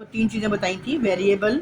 तो तीन चीज़ें बताई थी, वेरिएबल,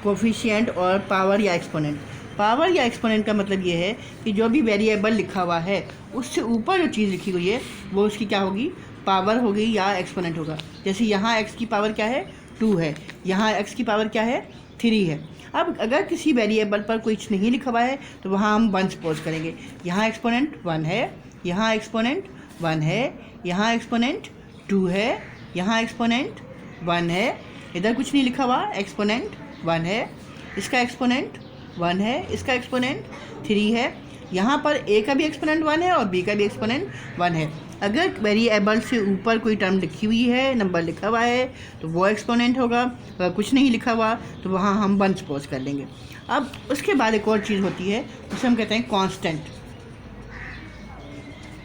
कोफिशिएंट और पावर या एक्सपोनेंट। पावर या एक्सपोनेंट का मतलब ये है कि जो भी वेरिएबल लिखा हुआ है उससे ऊपर जो चीज़ लिखी हुई है वो उसकी क्या होगी, पावर होगी या एक्सपोनेंट होगा। जैसे यहाँ x की पावर क्या है, 2 है, यहाँ x की पावर क्या है, 3 है। अब अगर किसी वेरिएबल पर कुछ नहीं लिखा हुआ है तो वहाँ हम 1 सपोज करेंगे। यहाँ एक्सपोनेंट 1 है, यहाँ एक्सपोनेंट 1 है, यहाँ एक्सपोनेंट 2 है, यहाँ एक्सपोनेंट 1 है, इधर कुछ नहीं लिखा हुआ, एक्सपोनेंट 1 है, इसका एक्सपोनेंट 1 है, इसका एक्सपोनेंट 3 है, यहाँ पर a का भी एक्सपोनेंट 1 है और b का भी एक्सपोनेंट 1 है। अगर वेरिएबल से ऊपर कोई टर्म लिखी हुई है, नंबर लिखा हुआ है, तो वो एक्सपोनेंट होगा। अगर कुछ नहीं लिखा हुआ तो वहाँ हम 1 सपोज कर लेंगे। अब उसके बाद एक और चीज़ होती है, उसे हम कहते हैं कांस्टेंट।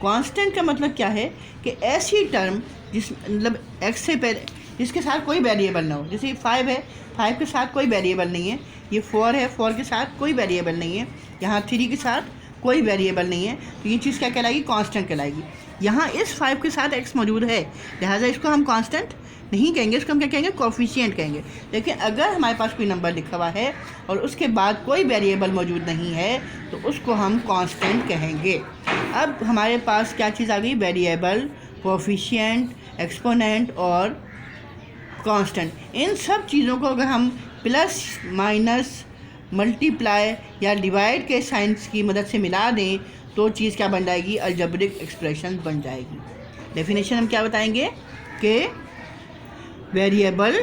कांस्टेंट का मतलब क्या है कि ऐसी टर्म जिस मतलब x से पहले जिसके साथ कोई वेरिएबल ना हो। जैसे 5 है, 5 के साथ कोई वेरिएबल नहीं है। ये 4 है, 4 के साथ कोई वेरिएबल नहीं है। यहाँ 3 के साथ कोई वेरिएबल नहीं है, तो ये चीज़ क्या कहलाएगी, कांस्टेंट कहलाएगी। यहाँ इस 5 के साथ x मौजूद है, लिहाजा इसको हम कांस्टेंट नहीं कहेंगे, इसको हम क्या कहेंगे, कोफिशिएंट कहेंगे। लेकिन अगर हमारे पास कोई नंबर लिखा हुआ है और उसके बाद कोई वेरिएबल मौजूद नहीं है तो उसको हम कांस्टेंट कहेंगे। अब हमारे पास क्या चीज़ आ गई, वेरिएबल, कोफिशिएंट, एक्सपोनेंट और कांस्टेंट। इन सब चीज़ों को अगर हम प्लस, माइनस, मल्टीप्लाई या डिवाइड के साइंस की मदद से मिला दें तो चीज़ क्या बन जाएगी, अलजेब्रिक एक्सप्रेशन बन जाएगी। डेफिनेशन हम क्या बताएंगे कि वेरिएबल,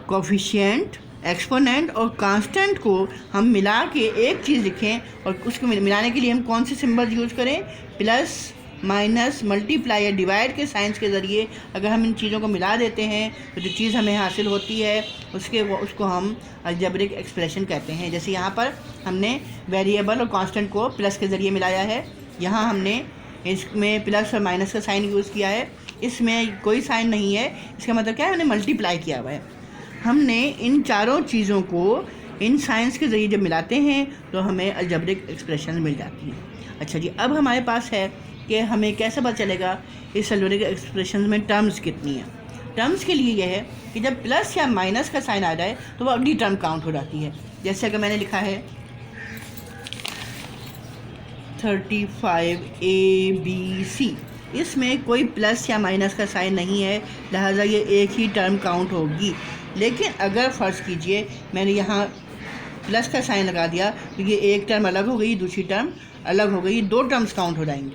कोफिशिएंट, एक्सपोनेंट और कांस्टेंट को हम मिला के एक चीज़ लिखें और उसको मिलाने के लिए हम कौन से सिंबल यूज़ करें, प्लस, माइनस, मल्टीप्लाई या डिवाइड के साइंस के ज़रिए अगर हम इन चीज़ों को मिला देते हैं तो जो चीज़ हमें हासिल होती है उसको हम अलजेब्रिक एक्सप्रेशन कहते हैं। जैसे यहाँ पर हमने वेरिएबल और कांस्टेंट को प्लस के ज़रिए मिलाया है, यहाँ हमने इसमें प्लस और माइनस का साइन यूज़ किया है, इसमें कोई साइन नहीं है, इसका मतलब क्या है, हमने मल्टीप्लाई किया हुआ है। हमने इन चारों चीज़ों को इन साइंस के ज़रिए जब मिलाते हैं तो हमें अलजेब्रिक एक्सप्रेशन मिल जाती है। अच्छा जी, अब हमारे पास है कि हमें कैसे पता चलेगा इस अलजेब्रिक एक्सप्रेशन में टर्म्स कितनी है। टर्म्स के लिए यह है कि जब प्लस या माइनस का साइन आ जाए तो वो अगली टर्म काउंट हो जाती है। जैसे अगर मैंने लिखा है 35ABC, इसमें कोई प्लस या माइनस का साइन नहीं है, लिहाजा ये एक ही टर्म काउंट होगी। लेकिन अगर फ़र्ज़ कीजिए मैंने यहाँ प्लस का साइन लगा दिया तो ये एक टर्म अलग हो गई, दूसरी टर्म अलग हो गई, 2 टर्म्स काउंट हो जाएंगी।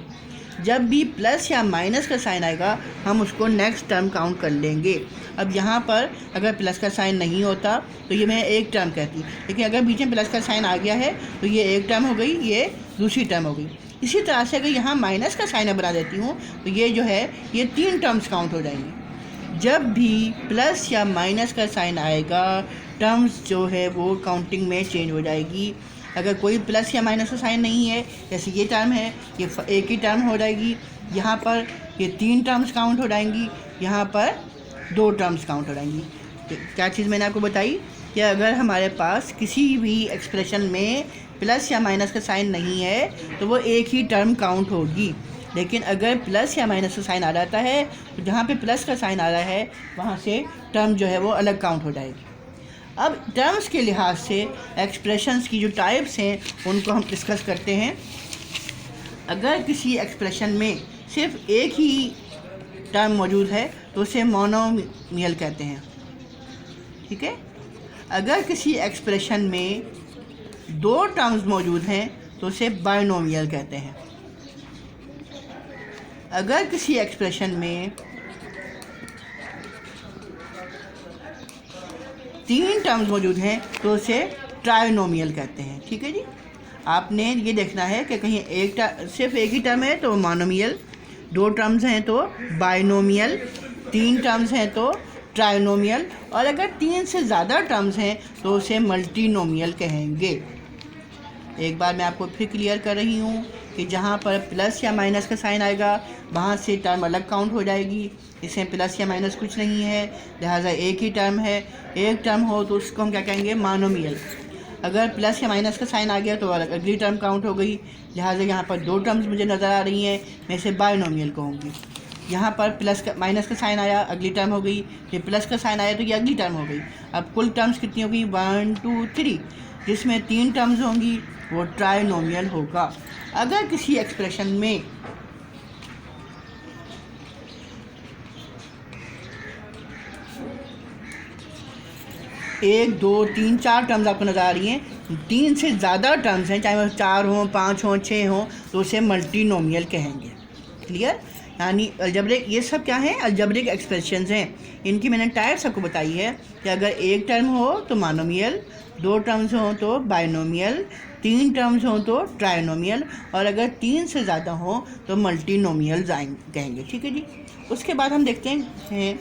जब भी प्लस या माइनस का साइन आएगा हम उसको नेक्स्ट टर्म काउंट कर लेंगे। अब यहाँ पर अगर प्लस का साइन नहीं होता तो ये मैं एक टर्म कहती, लेकिन अगर बीच में प्लस का साइन आ गया है तो ये एक टर्म हो गई, ये दूसरी टर्म हो गई। इसी तरह से अगर यहाँ माइनस का साइन बना देती हूँ तो ये जो है ये 3 टर्म्स काउंट हो जाएंगी। जब भी प्लस या माइनस का साइन आएगा टर्म्स जो है वो काउंटिंग में चेंज हो जाएगी। अगर कोई प्लस या माइनस का साइन नहीं है, जैसे ये टर्म है, ये एक ही टर्म हो जाएगी, यहाँ पर ये 3 टर्म्स काउंट हो जाएंगी, यहाँ पर 2 टर्म्स काउंट हो जाएंगी। तो क्या चीज़ मैंने आपको बताई कि अगर हमारे पास किसी भी एक्सप्रेशन में प्लस या माइनस का साइन नहीं है तो वो एक ही टर्म काउंट होगी। लेकिन अगर प्लस या माइनस का साइन आ जाता है तो जहाँ पे प्लस का साइन आ रहा है वहाँ से टर्म जो है वो अलग काउंट हो जाएगी। अब टर्म्स के लिहाज से एक्सप्रेशंस की जो टाइप्स हैं उनको हम डिस्कस करते हैं। अगर किसी एक्सप्रेशन में सिर्फ एक ही टर्म मौजूद है तो उसे मोनोमियल कहते हैं, ठीक है। अगर किसी एक्सप्रेशन में 2 टर्म्स मौजूद हैं तो उसे बाइनोमियल कहते हैं। अगर किसी एक्सप्रेशन में 3 टर्म्स मौजूद हैं तो उसे ट्राइनोमियल कहते हैं, ठीक है जी। आपने ये देखना है कि कहीं सिर्फ एक ही टर्म है तो मोनोमियल, 2 टर्म्स हैं तो बाइनोमियल, 3 टर्म्स हैं तो ट्राइनोमियल, और अगर 3 से ज़्यादा टर्म्स हैं तो उसे मल्टीनोमियल कहेंगे। एक बार मैं आपको फिर क्लियर कर रही हूँ कि जहाँ पर प्लस या माइनस का साइन आएगा वहाँ से टर्म अलग काउंट हो जाएगी। इसमें प्लस या माइनस कुछ नहीं है, लिहाजा एक ही टर्म है। एक टर्म हो तो उसको हम क्या कहेंगे, मोनोमियल। अगर प्लस या माइनस का साइन आ गया तो अगली टर्म काउंट हो गई, लिहाजा यहाँ पर 2 टर्म्स मुझे नज़र आ रही हैं, मैं इसे बाइनोमियल कहूँगी। यहाँ पर प्लस का माइनस का साइन आया, अगली टर्म हो गई, फिर प्लस का साइन आया तो ये अगली टर्म हो गई। अब कुल टर्म्स कितनी हो गई, 1 2 3, जिसमें 3 टर्म्स होंगी वो ट्राइनोमियल होगा। अगर किसी एक्सप्रेशन में एक दो तीन चार टर्म्स आपको नज़र आ रही हैं, 3 से ज़्यादा टर्म्स हैं, चाहे वो 4 हों 5 हों 6 हों, तो उसे मल्टीनोमियल कहेंगे। क्लियर? यानी अलजेब्रिक, ये सब क्या है, अलजेब्रिक एक्सप्रेशंस हैं। इनकी मैंने टाइप्स आपको बताई है कि अगर एक टर्म हो तो मोनोमियल, 2 टर्म्स हों तो बाइनोमियल, 3 टर्म्स हों तो ट्राइनोमियल, और अगर 3 से ज़्यादा हों तो मल्टीनोमियल कहेंगे। ठीक है जी। उसके बाद हम देखते हैं